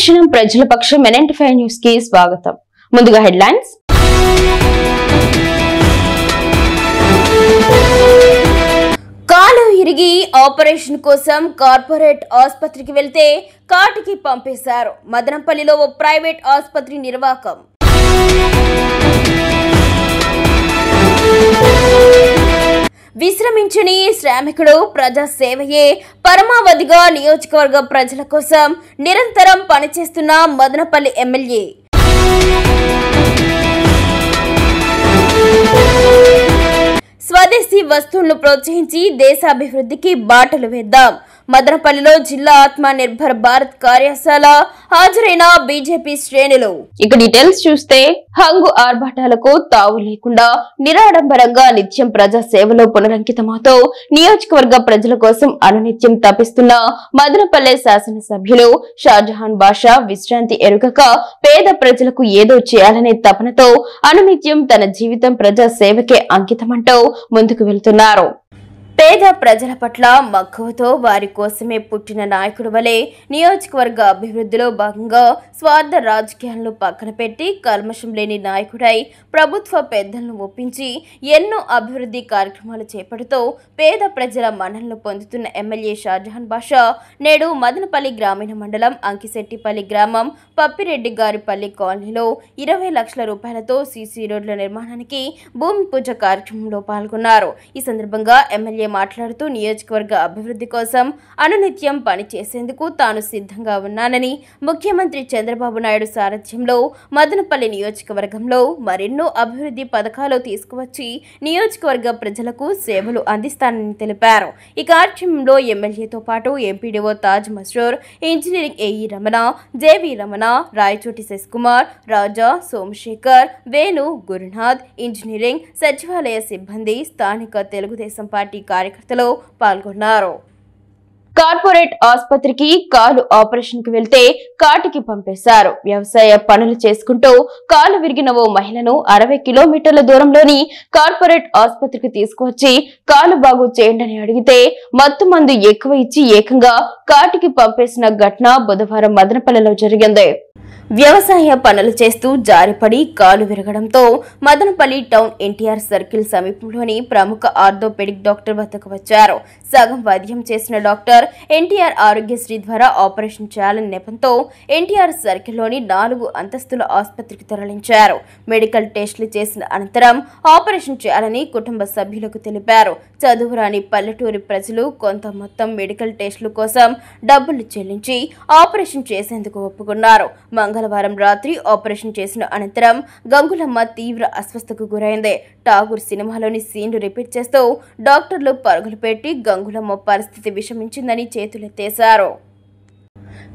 ప్రతిక్షణం ప్రజల పక్షం NN25 న్యూస్ కి స్వాగతం. ముందుగా హెడ్లైన్స్. కాలు ఇరిగి ఆపరేషన్ కోసం కార్పొరేట్ ఆసుపత్రికి వెళ్తే కాటికి పంపేశారు. మదనపల్లిలో ఓ ప్రైవేట్ ఆసుపత్రి నిర్వాహకం. విశ్రమించని శ్రామికుడు ప్రజా సేవయే పరమావధిగా నియోజకవర్గ ప్రజల కోసం నిరంతరం పనిచేస్తున్న మదనపల్లి ఎమ్మెల్యే. స్వదేశీ వస్తువులను ప్రోత్సహించి దేశాభివృద్ధికి బాటలు వేద్దాం. మదనపల్లిలో జిల్లా ఆత్మ నిర్భర్ భారత్ కార్యశాల హాజరైన బీజేపీ శ్రేణులు. ఇక డీటెయిల్స్ చూస్తే హంగు ఆర్భాటాలకు తావు లేకుండా నిరాడంబరంగా నిత్యం ప్రజా సేవలో పునరంకితమవుతూ నియోజకవర్గ ప్రజల కోసం అనునిత్యం తపిస్తున్న మదనపల్లె శాసనసభ్యులు షాజహాన్ బాషా విశ్రాంతి ఎరుగక పేద ప్రజలకు ఏదో చేయాలనే తపనతో అనునిత్యం తన జీవితం ప్రజా సేవకే అంకితమంటూ ముందుకు వెళ్తున్నారు. పేద ప్రజల పట్ల మక్కువతో వారి కోసమే పుట్టిన నాయకుడు వలె నియోజకవర్గ అభివృద్ధిలో భాగంగా స్వార్థ రాజకీయాలను పక్కన పెట్టి కల్మషం లేని నాయకుడై ప్రభుత్వ పెద్దలను ఒప్పించి ఎన్నో అభివృద్ధి కార్యక్రమాలు చేపడుతూ పేద ప్రజల మన్ననలు పొందుతున్న ఎమ్మెల్యే షాజహాన్ బాషా నేడు మదనపల్లి గ్రామీణ మండలం అంకిశెట్టిపల్లి గ్రామం పప్పిరెడ్డి గారిపల్లి కాలనీలో 20 లక్షల రూపాయలతో సీసీ రోడ్ల నిర్మాణానికి భూమి పూజ కార్యక్రమంలో పాల్గొన్నారు. ఈ సందర్భంగా ఎమ్మెల్యే మాట్లాడుతూ నియోజకవర్గ అభివృద్ధి కోసం అనునిత్యం పనిచేసేందుకు తాను సిద్ధంగా ఉన్నానని, ముఖ్యమంత్రి చంద్రబాబు నాయుడు సారథ్యంలో మదనపల్లి నియోజకవర్గంలో మరెన్నో అభివృద్ధి పథకాలు తీసుకువచ్చి నియోజకవర్గ ప్రజలకు సేవలు అందిస్తానని తెలిపారు. ఈ కార్యక్రమంలో ఎమ్మెల్యేతో పాటు MPDO Taj Masroor, engineering AE Ramana, JV Ramana, Rayachoti Sashikumar, Raja, Somasekhar, Venu, Gurunath, engineering, సచివాలయ సిబ్బంది, స్థానిక తెలుగుదేశం పార్టీ కార్యకర్తలు పాల్గొన్నారు. కార్పొరేట్ ఆసుపత్రికి కాలు ఆపరేషన్ కు వెళ్తే కాటికి పంపేశారు. వ్యవసాయ పనులు చేసుకుంటూ కాలు విరిగిన ఓ మహిళను 60 కిలోమీటర్ల దూరంలోని కార్పొరేట్ ఆసుపత్రికి తీసుకువచ్చి కాలు బాగు చేయండి అడిగితే మత్తు మందు ఎక్కువ ఇచ్చి ఏకంగా కాటికి పంపేసిన ఘటన బుధవారం మదనపల్లిలో జరిగింది. వ్యవసాయ పనులు చేస్తూ జారిపడి కాలు విరగడంతో మదనపల్లి టౌన్ ఎన్టీఆర్ సర్కిల్ సమీపంలోని ప్రముఖ ఆర్థోపెడిక్ డాక్టర్ వద్దకు వచ్చారు. సగం వైద్యం చేసిన డాక్టర్ ఎన్టీఆర్ ఆరోగ్యశ్రీ ద్వారా ఆపరేషన్ చేయాలని నెపంతో ఎన్టీఆర్ సర్కిల్లోని 4 అంతస్తుల ఆసుపత్రికి తరలించారు. మెడికల్ టెస్టులు చేసిన అనంతరం ఆపరేషన్ చేయాలని కుటుంబ సభ్యులకు తెలిపారు. చదువురాని పల్లెటూరి ప్రజలు కొంత మొత్తం మెడికల్ టెస్టుల కోసం డబ్బులు చెల్లించి ఆపరేషన్ చేసేందుకు ఒప్పుకున్నారు. మంగళవారం రాత్రి ఆపరేషన్ చేసిన అనంతరం గంగులమ్మ తీవ్ర అస్వస్థకు గురైంది. ఠాగూర్ సినిమాలోని సీన్లు రిపీట్ చేస్తూ డాక్టర్లు పరుగులు పెట్టి గంగులమ్మ పరిస్థితి విషమించిందని చేతులెత్తేశారు.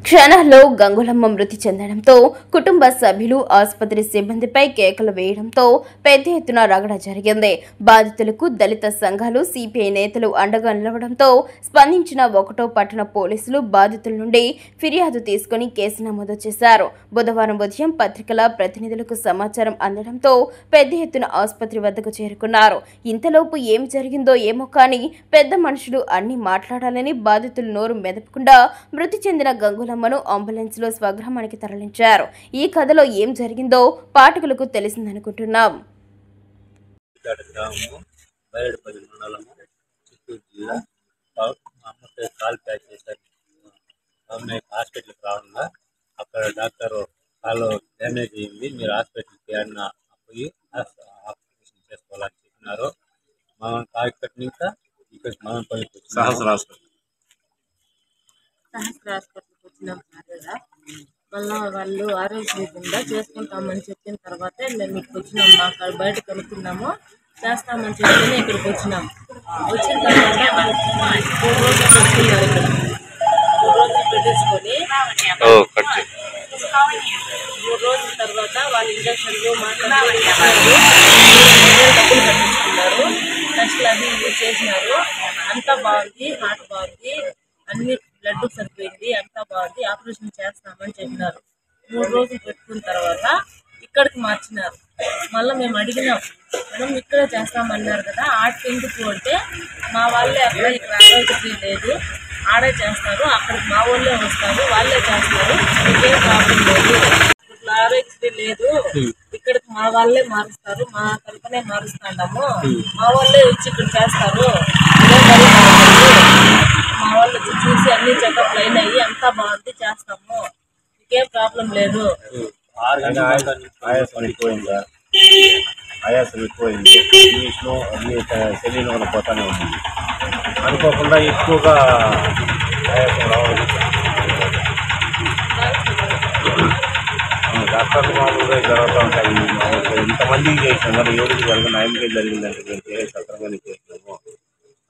క్షణాల్లో గంగులమ్మ మృతి చెందడంతో కుటుంబ సభ్యులు ఆసుపత్రి సిబ్బందిపై కేకలు వేయడంతో పెద్ద ఎత్తున రగడ జరిగింది. బాధితులకు దళిత సంఘాలు, సిపిఐ నేతలు అండగా నిలవడంతో స్పందించిన 1వ పట్టణ పోలీసులు బాధితుల నుండి ఫిర్యాదు తీసుకుని కేసు నమోదు చేశారు. బుధవారం ఉదయం పత్రికల ప్రతినిధులకు సమాచారం అందడంతో పెద్ద ఎత్తున ఆసుపత్రి వద్దకు చేరుకున్నారు. ఇంతలోపు ఏం జరిగిందో ఏమో కానీ పెద్ద మనుషులు అన్ని మాట్లాడాలని బాధితులు నోరు మెదపకుండా మృతి చెందిన గంగులమ్మను అంబులెన్స్ లో స్వగ్రామానికి తరలించారు. ఈ కథలో ఏం జరిగిందో పాఠకులకు తెలిసిందనుకుంటున్నాం. హాస్పిటల్కి రావడంగా అక్కడ డాక్టర్ కాలు డ్యామేజ్ అయ్యింది, మీరు హాస్పిటల్కి అన్న పోయి ఆపరేషన్ చేసుకోవాలని చెప్పినారు. మనం కాకిపేట నుంచి ఇక్కడ మదనపల్లికి సహస్ర హాస్పిటల్కి వచ్చినాం. మళ్ళీ వాళ్ళు ఆరోగ్య కింద చేసుకుంటామని చెప్పిన తర్వాతే మేము ఇక్కడికి వచ్చినాం. మాకు బయట కనుక్కున్నాము, చేస్తామని చెప్పి ఇక్కడికి వచ్చినాం. వచ్చిన తర్వాత 3 రోజులు పెట్టుకున్నారు. ఇక్కడ 3 రోజులు పెట్టేసుకొని 3 రోజుల తర్వాత వాళ్ళు ఇంజక్షన్లు మాట్లాడి డబ్బులు కట్టించుకున్నారు. టెస్ట్లు అవి ఇవి చేసినారు. అంతా బాగుంది, హార్ట్ బాగుంది, అన్ని బ్లడ్ సరిపోయింది, అంతా బాగుంది, ఆపరేషన్ చేస్తామని చెప్పినారు. 3 రోజులు పెట్టుకున్న తర్వాత ఇక్కడికి మార్చినారు. మళ్ళీ మేము అడిగినాం, మేడం ఇక్కడే చేస్తామన్నారు కదా, ఆటకి ఎందుకు అంటే మా వాళ్ళే అక్కడ ఇక్కడ ఆరోగ్యశ్రీ లేదు, ఆడే చేస్తారు, అక్కడికి మా వాళ్ళే వస్తారు, వాళ్ళే చేస్తారు, ఇంకేం ప్రాబ్లం లేదు. ఇట్లా ఆరోగ్యశ్రీ లేదు, ఇక్కడికి మా వాళ్ళే మారుస్తారు, మా తరపునే మారుస్తాము, మా వాళ్ళే వచ్చి ఇక్కడ చేస్తారు, మా వాళ్ళు వచ్చి చూసి అన్ని చెకప్ లైన్ అయ్యి అంతా బాగుంది చేస్తాము, ఇంకేం ప్రాబ్లం లేదు. ఆయాసం ఎక్కువైంది, ఇంగ్లీష్లో అన్ని శరీరంలో కూడా పోతానే ఉంటుంది. అనుకోకుండా ఎక్కువగా ఆయాసం రావడం డాక్టర్లు మామూలుగా జరుగుతూ ఉంటాయి. ఇంతమందికి చేసినాం కానీ ఎవరికి జరిగిన ఆయనకే జరిగిందంటే మేము సక్రమంగా చేసినాము.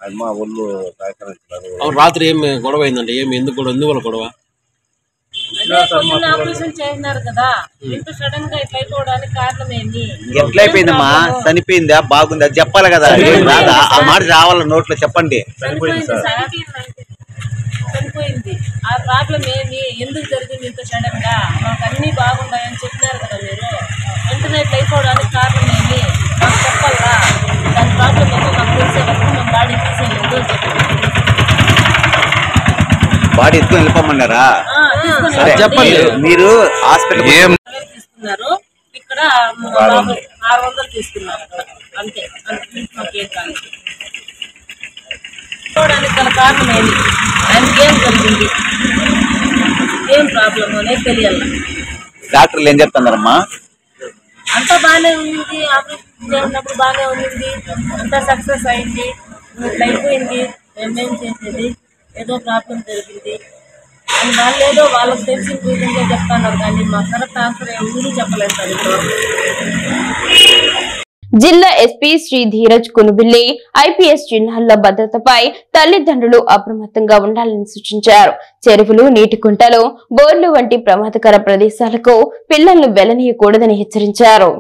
అది మా ఒళ్ళు సహకరించారు. రాత్రి ఏమి గొడవ అయిందంటే ఏమి ఎందుకు గొడవ? ఆపరేషన్ చేసినారు కదా, ఇంత సడన్ గా ఇట్లా అయిపోవడానికి కారణం ఏంటి? ఎట్లయిపోయిందమ్మా? చనిపోయిందా? బాగుందా? చెప్పాలి కదా, రాదా? ఆ మాట రావాల నోట్లో చెప్పండి. చనిపోయింది. ఆ ప్రాబ్లం ఏమి, ఎందుకు జరిగింది ఇంత సడన్ గా? మాకు అన్ని బాగున్నాయని చెప్పినారు కదా మీరు, వెంటనే ఇట్లా అయిపోవడానికి కారణం ఏమి మాకు చెప్పాలా? దాని ప్రాబ్లం ఏమో మాకు తెలిసేటప్పుడు మేము బాడీ తీసేయలేదు అని చెప్పి బాడీ ఎత్తుకొని వెళ్ళిపోమన్నారా? చెప్పండి. మీరు హాస్పిటల్ తీసుకున్నారు, ఇక్కడ 600 తీసుకున్నారు, అంతే. మాకేం కాదు. పోవడానికి గల కారణం ఏంటి, ఆయనకి ఏం జరిగింది, ఏం ప్రాబ్లం అనేది తెలియాలి. డాక్టర్లు ఏం చెప్తున్నారమ్మా? అంతా బాగానే ఉంది, ఆపరేషన్ చేసినప్పుడు బాగానే ఉంది, అంతా సక్సెస్ అయింది, ఇట్లా అయిపోయింది, మేమేం చేసేది, ఏదో ప్రాబ్లం జరిగింది అని వాళ్ళు ఏదో వాళ్ళకి తెలిసిన విధంగా చెప్తున్నారు, కానీ మా కరెక్ట్ ఆన్సర్ ఎవరు చెప్పలేదు సార్. ఇప్పుడు జిల్లా ఎస్పీ శ్రీ ధీరజ్ కునుబిల్లి ఐపీఎస్ చిహ్నాల భద్రతపై తల్లిదండ్రులు అప్రమత్తంగా ఉండాలని సూచించారు. చెరువులు, నీటి కుంటలు, బోర్లు వంటి ప్రమాదకర ప్రదేశాలకు పిల్లలను వెళ్లనీయకూడదని హెచ్చరించారు.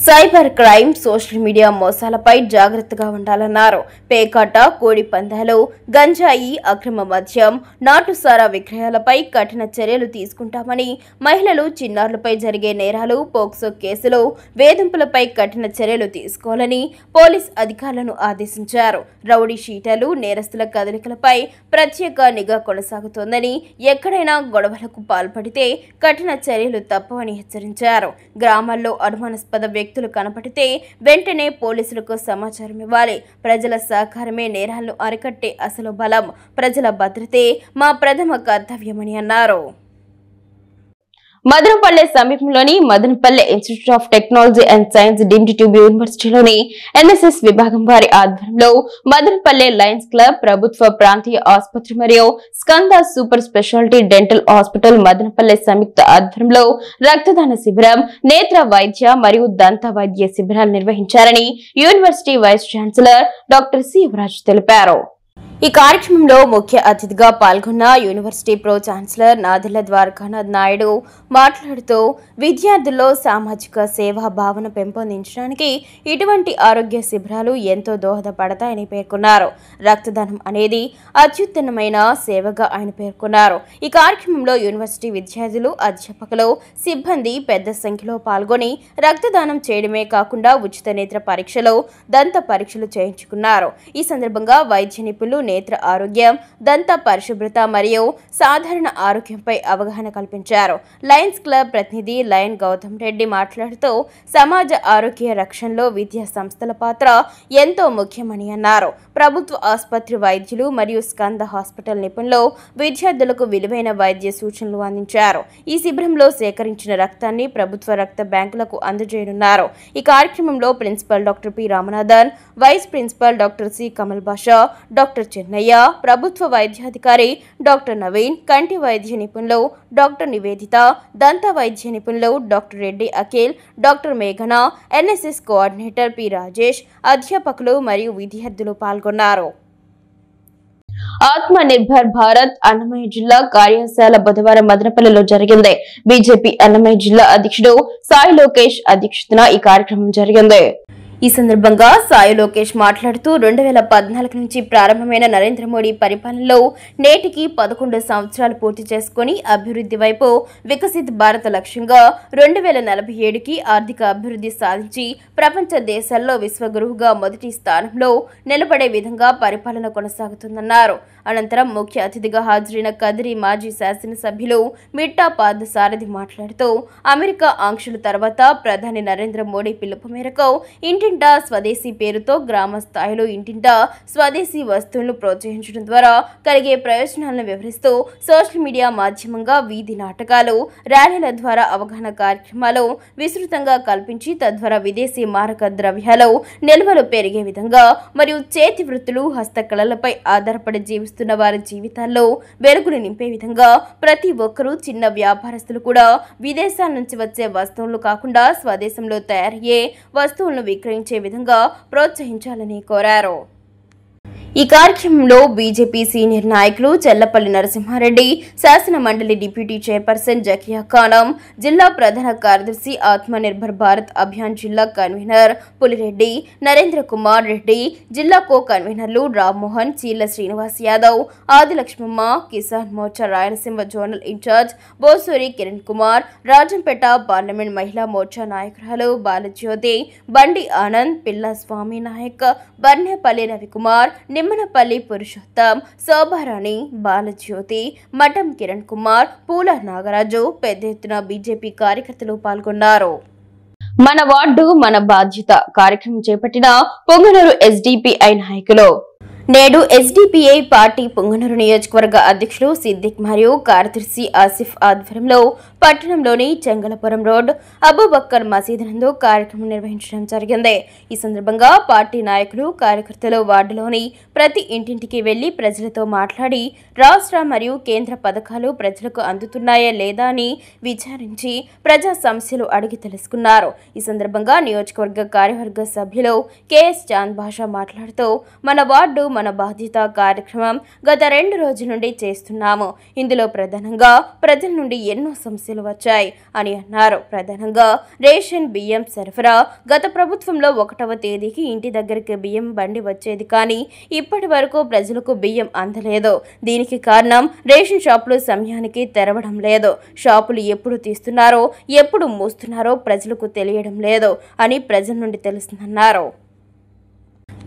సైబర్ క్రైమ్, సోషల్ మీడియా మోసాలపై జాగ్రత్తగా ఉండాలన్నారు. పేకాట, కోడి పందాలు, గంజాయి, అక్రమ మద్యం, నాటుసారా విక్రయాలపై కఠిన చర్యలు తీసుకుంటామని, మహిళలు, చిన్నారులపై జరిగే నేరాలు, పోక్సో కేసులు, వేధింపులపై కఠిన చర్యలు తీసుకోవాలని పోలీస్ అధికారులను ఆదేశించారు. రౌడీ షీటర్లు, నేరస్తుల కదలికలపై ప్రత్యేక నిఘా కొనసాగుతోందని, ఎక్కడైనా గొడవలకు పాల్పడితే కఠిన చర్యలు తప్పవని హెచ్చరించారు. గ్రామాల్లో అనుమానాస్పద వ్యక్తులు కనపడితే వెంటనే పోలీసులకు సమాచారం ఇవ్వాలి. ప్రజల సహకారమే నేరాలను అరికట్టే అసలు బలం. ప్రజల భద్రతే మా ప్రథమ కర్తవ్యమని అన్నారు. మదనపల్లె సమీపంలోని Madanapalle institute of technology and science deemed to be యూనివర్సిటీలోని ఎన్ఎస్ఎస్ విభాగం వారి ఆధ్వర్యంలో మదనపల్లె లయన్స్ క్లబ్, ప్రభుత్వ ప్రాంతీయ ఆసుపత్రి మరియు Skanda super speciality dental hospital Madanapalle సంయుక్త ఆధ్వర్యంలో రక్తదాన శిబిరం, నేత్ర వైద్య మరియు దంత వైద్య శిబిరాలు నిర్వహించారని university vice chancellor doctor C Yuvaraj తెలిపారు. ఈ కార్యక్రమంలో ముఖ్య అతిథిగా పాల్గొన్న university pro chancellor Nadella Dwarakanath Naidu మాట్లాడుతూ విద్యార్థుల్లో సామాజిక సేవా భావన పెంపొందించడానికి ఇటువంటి ఆరోగ్య శిబిరాలు ఎంతో దోహదపడతాయని పేర్కొన్నారు. రక్తదానం అనేది అత్యుత్తమమైన సేవగా ఆయన పేర్కొన్నారు. ఈ కార్యక్రమంలో యూనివర్సిటీ విద్యార్థులు, అధ్యాపకులు, సిబ్బంది పెద్ద సంఖ్యలో పాల్గొని రక్తదానం చేయడమే కాకుండా ఉచిత నేత్ర పరీక్షలు, దంత పరీక్షలు చేయించుకున్నారు. ఈ సందర్భంగా వైద్య నిపుణులు నేత్ర ఆరోగ్యం, దంత పరిశుభ్రత మరియు సాధారణ ఆరోగ్యంపై అవగాహన కల్పించారు. లయన్స్ క్లబ్ ప్రతినిధి లయన్ గౌతమ్ రెడ్డి మాట్లాడుతూ సమాజ ఆరోగ్య రక్షణలో విద్యా సంస్థల పాత్ర ఎంతో ముఖ్యమని అన్నారు. ప్రభుత్వ ఆసుపత్రి వైద్యులు మరియు స్కంద హాస్పిటల్ నిపుణులు విద్యార్థులకు విలువైన వైద్య సూచనలు అందించారు. ఈ శిబిరంలో సేకరించిన రక్తాన్ని ప్రభుత్వ రక్త బ్యాంకులకు అందజేయనున్నారు. ఈ కార్యక్రమంలో principal doctor P Ramanathan, vice principal doctor C Kamal Basha, doctor Chennaiah, ప్రభుత్వ వైద్యాధికారి డాక్టర్ నవీన్, కంటి వైద్య నిపుణులు డాక్టర్ నివేదిత, దంత వైద్య నిపుణులు డాక్టర్ రెడ్డి అఖిల్, డాక్టర్ మేఘన, ఎన్ఎస్ఎస్ కోఆర్డినేటర్ పి రాజేష్, అధ్యాపకులు మరియు విద్యార్థులు పాల్గొన్నారు. ఆత్మ నిర్భర్ భారత్ అన్నమయ్య జిల్లా కార్యశాల బుధవారం మదనపల్లిలో జరిగింది. బీజేపీ అన్నమయ్య జిల్లా అధ్యక్షుడు సాయి లోకేష్ అధ్యక్షతన ఈ కార్యక్రమం జరిగింది. ఈ సందర్భంగా సాయి లోకేష్ మాట్లాడుతూ 2014 నుంచి ప్రారంభమైన నరేంద్ర మోడీ పరిపాలనలో నేటికి 11 సంవత్సరాలు పూర్తి చేసుకుని అభివృద్ధి వైపు వికసిత్ భారత లక్ష్యంగా 2047కి ఆర్థిక అభివృద్ధి సాధించి ప్రపంచ దేశాల్లో విశ్వగురువుగా మొదటి స్థానంలో నిలబడే విధంగా పరిపాలన కొనసాగుతుందన్నారు. అనంతరం ముఖ్య అతిథిగా హాజరైన కదిరి మాజీ శాసనసభ్యులు మిట్టా పార్థసారథి మాట్లాడుతూ అమెరికా ఆంక్షల తర్వాత ప్రధాని నరేంద్ర మోడీ పిలుపు మేరకు ఇంటింటా స్వదేశీ పేరుతో గ్రామ స్థాయిలో ఇంటింటా స్వదేశీ వస్తువులను ప్రోత్సహించడం ద్వారా కలిగే ప్రయోజనాలను వివరిస్తూ సోషల్ మీడియా మాధ్యమంగా వీధి నాటకాలు, ర్యాలీల ద్వారా అవగాహన కార్యక్రమాలు విస్తృతంగా కల్పించి తద్వారా విదేశీ మారక ద్రవ్యాలు నిల్వలు పెరిగే విధంగా మరియు చేతి వృత్తులు, హస్తకళలపై ఆధారపడి జీవిస్తున్న వారి జీవితాల్లో వెలుగులు నింపే విధంగా ప్రతి ఒక్కరూ చిన్న వ్యాపారస్తులు కూడా విదేశాల నుంచి వచ్చే వస్తువులు కాకుండా స్వదేశంలో తయారయ్యే వస్తువులను విక్రయించే విధంగా ప్రోత్సహించాలని కోరారు. ఈ కార్యక్రమంలో బీజేపీ సీనియర్ నాయకులు చెల్లపల్లి నరసింహారెడ్డి, శాసన మండలి డిప్యూటీ చైర్పర్సన్ జకియా ఖానం, జిల్లా ప్రధాన కార్యదర్శి ఆత్మ నిర్భర్ భారత్ అభియాన్ జిల్లా కన్వీనర్ పులిరెడ్డి, నరేంద్ర కుమార్ రెడ్డి, జిల్లా కో కన్వీనర్లు Rammohan, Cheela Srinivas Yadav, Adilakshmamma, Kisan Morcha Rayalaseema zonal incharge Bosuri Kiran Kumar, Rajampet parliament Mahila Morcha నాయకురాలు బాలజ్యోతి, బండి ఆనంద్, పిల్ల స్వామి నాయక్, బర్నేపల్లి రవికుమార్, నిమ్మనపల్లి పురుషోత్తం, శోభారాణి, బాలజ్యోతి, మఠం కిరణ్ కుమార్, పూల నాగరాజు పెద్ద ఎత్తున బీజేపీ కార్యకర్తలు పాల్గొన్నారు. మన వార్డు మన బాధ్యత కార్యక్రమం చేపట్టిన పొంగనూరు ఎస్డిపిఐ నాయకులు. నేడు ఎస్డిపిఐ పార్టీ పొంగనూరు నియోజకవర్గ అధ్యక్షులు సిద్దిక్ మరియు కార్యదర్శి ఆసిఫ్ ఆధ్వర్యంలో పట్టణంలోని చెంగలపురం రోడ్ అబూబక్కర్ మసీద్ నందు కార్యక్రమం నిర్వహించడం జరిగింది. ఈ సందర్భంగా పార్టీ నాయకులు, కార్యకర్తలు వార్డులోని ప్రతి ఇంటింటికి వెళ్లి ప్రజలతో మాట్లాడి రాష్ట్ర మరియు కేంద్ర పథకాలు ప్రజలకు అందుతున్నాయా లేదా అని విచారించి ప్రజా సమస్యలు అడిగి తెలుసుకున్నారు. ఈ సందర్భంగా నియోజకవర్గ కార్యవర్గ సభ్యులు కెఎస్ చాంద్ భాషా మాట్లాడుతూ మన వార్డు మన బాధ్యత కార్యక్రమం గత 2 రోజుల నుండి చేస్తున్నాము. ఇందులో ప్రధానంగా ప్రజల నుండి ఎన్నో సమస్యలు వచ్చాయి అని అన్నారు. ప్రధానంగా రేషన్ బియ్యం సరఫరా. గత ప్రభుత్వంలో 1వ తేదీకి ఇంటి దగ్గరికి బియ్యం బండి వచ్చేది, కానీ ఇప్పటి వరకు ప్రజలకు బియ్యం అందలేదు. దీనికి కారణం రేషన్ షాపులు సమయానికి తెరవడం లేదు. షాపులు ఎప్పుడు తీస్తున్నారో, ఎప్పుడు మూస్తున్నారో ప్రజలకు తెలియడం లేదు అని ప్రజల నుండి తెలుస్తుందన్నారు.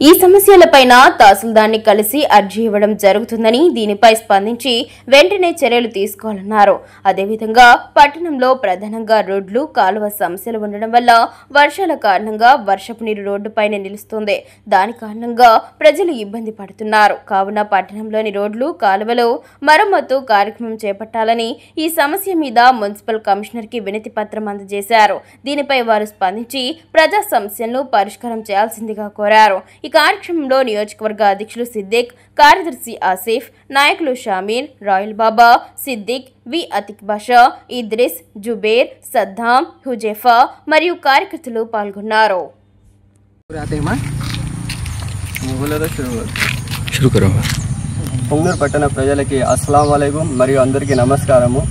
ఈ సమస్యలపైన తహసీల్దార్ని కలిసి అర్జీ ఇవ్వడం జరుగుతుందని, దీనిపై స్పందించి వెంటనే చర్యలు తీసుకోవాలన్నారు. అదేవిధంగా పట్టణంలో ప్రధానంగా రోడ్లు, కాలువ సమస్యలు ఉండడం వల్ల వర్షాల కారణంగా వర్షపు నీరు రోడ్డుపైనే నిలుస్తుంది. దాని కారణంగా ప్రజలు ఇబ్బంది పడుతున్నారు. కావున పట్టణంలోని రోడ్లు, కాలువలు మరమ్మతు కార్యక్రమం చేపట్టాలని ఈ సమస్య మీద మున్సిపల్ కమిషనర్ కి వినతి పత్రం అందజేశారు. దీనిపై వారు స్పందించి ప్రజా సమస్యలను పరిష్కారం చేయాల్సిందిగా కోరారు. ఈ కార్యక్రమంలో నియోజకవర్గ అధ్యక్షులు సిద్దిక్, కార్యదర్శి ఆసిఫ్, నాయకులు షామీర్, రాయల్ బాబా, సిద్దిక్, వి అతిక్ బాషా, ఇద్రిస్, జుబేర్, సద్దాం, హుజేఫా మరియు కార్యకర్తలు పాల్గొన్నారు. పొంగనూరు పట్టణ ప్రజలకి అస్సలాం వాలేకుం మరియు అందరికీ నమస్కారము.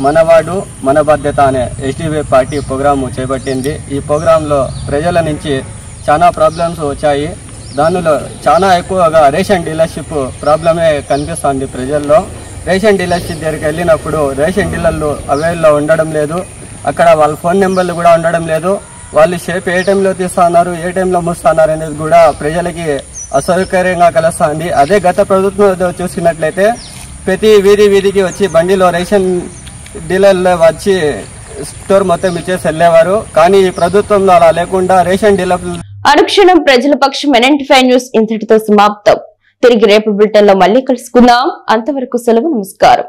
మన వార్డు మన బాధ్యత అనే ఎస్డిపిఐ పార్టీ ప్రోగ్రాము చేపట్టింది. ఈ ప్రోగ్రాంలో ప్రజల నుంచి చాలా ప్రాబ్లమ్స్ వచ్చాయి. దానిలో చాలా ఎక్కువగా రేషన్ డీలర్షిప్ ప్రాబ్లమే కనిపిస్తుంది ప్రజల్లో. రేషన్ డీలర్షిప్ దగ్గరికి వెళ్ళినప్పుడు రేషన్ డీలర్లు అవైలబుల్లో ఉండడం లేదు. అక్కడ వాళ్ళ ఫోన్ నెంబర్లు కూడా ఉండడం లేదు. వాళ్ళు షేప్ ఏ టైంలో తీస్తున్నారు, ఏ టైంలో మూస్తున్నారు అనేది కూడా ప్రజలకి అసౌకర్యంగా కలుస్తుంది. అదే గత ప్రభుత్వం చూసినట్లయితే ప్రతి వీధికి వచ్చి బండిలో రేషన్ డీలర్లు వచ్చి స్టోర్ మొత్తం ఇచ్చేసి వెళ్ళేవారు. కానీ ఈ ప్రభుత్వంలో అలా లేకుండా రేషన్ డీలర్లు. అనుక్షణం ప్రజల పక్షం NNT5 న్యూస్ ఇంతటితో సమాప్తం. తిరిగి రేపు బులెటిన్ లో మళ్ళీ కలుసుకుందాం. అంతవరకు సెలవు. నమస్కారం.